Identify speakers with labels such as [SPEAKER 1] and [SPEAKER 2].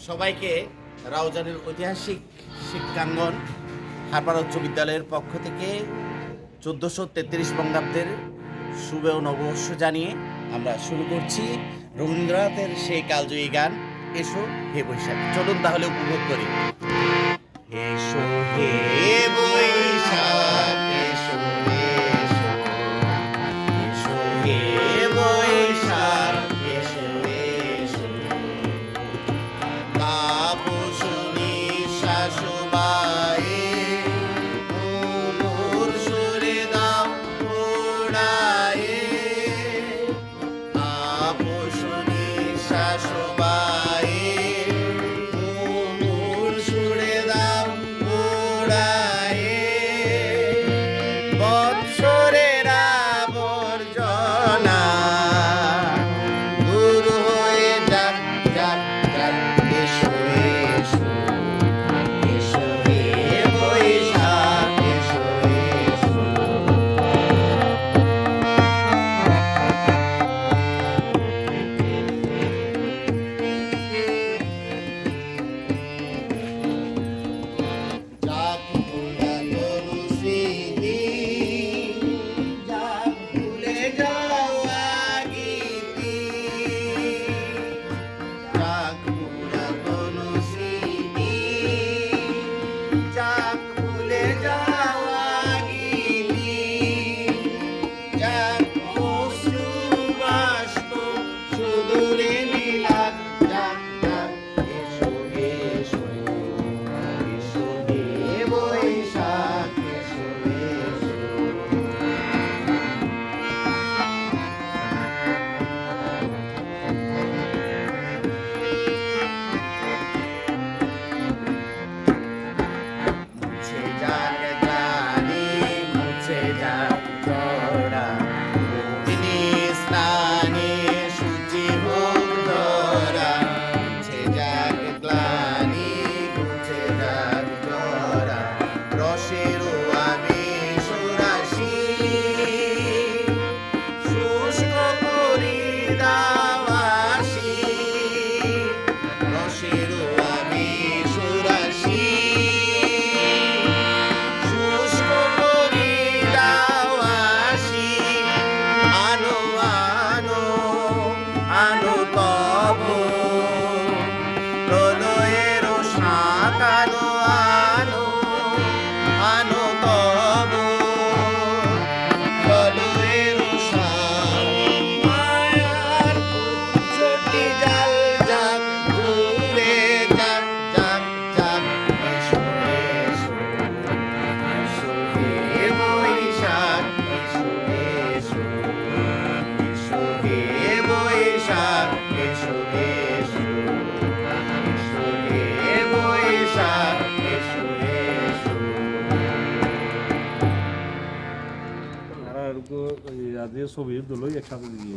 [SPEAKER 1] সবাইকে রাউজানের ঐতিহাসিক শিক্ষাঙ্গন হারবার উচ্চ বিদ্যালয়ের পক্ষ থেকে 1433 বঙ্গাব্দের শুভ নববর্ষ জানিয়ে আমরা শুরু করছি রবীন্দ্রনাথের সেই কালজয়ী গান এসো হে বৈশাখ। চলুন তাহলে উপভোগ করি। এসো হে বৈশাখ, এসো এসো, এসো হে বৈশাখ, এসো এসো। তাপসুনি শাশুবায়ে মধুর সুরে দাও ওড়ায়ে। তাপসুনি শাশুবায়ে মধুর সুরে দাও ওড়ায়ে। বৎসরের আবর্জনা দূর হয়ে যাক যাক যাক। এসো এসো, এসো হে বৈশাখ, এসো এসো। যাক পুরাতন স্মৃতি, যাক ভুলে যাওয়া গীতি। যাক পুরাতন স্মৃতি, যাক ভুলে যাওয়া গীতি। যাক অশ্রু বাষ্প সুদূরে নীলাভ, যাক যাক। এসো এসো, এসো হে বৈশাখ, এসো এসো। মুছে যাক গ্লানি, মুছে যাক জরা, অগ্নি স্নানে শুচি হোক ধরা। মুছে যাক গ্লানি, মুছে যাক জরা, রসের আবেশ রাশি শুষ্ক করি দাও আসি। রসের আবেশ রাশি শুষ্ক করি দাও আসি। আনো আনো আনো তব প্রলয়ের শাঁখ, আনো আনো আনো তব প্রলয়ের শাঁখ। মায়ার চটি জাল যাক ঘুরে, যাক যাক যাক। এসো এসো, এসো হে বৈশাখ, এসো এসো, এসো হে বৈশাখ, এসো এসো, এসো হে বৈশাখ, এসো এসো।
[SPEAKER 2] আর আজকে ছবি তুলোই একসাথে দিয়ে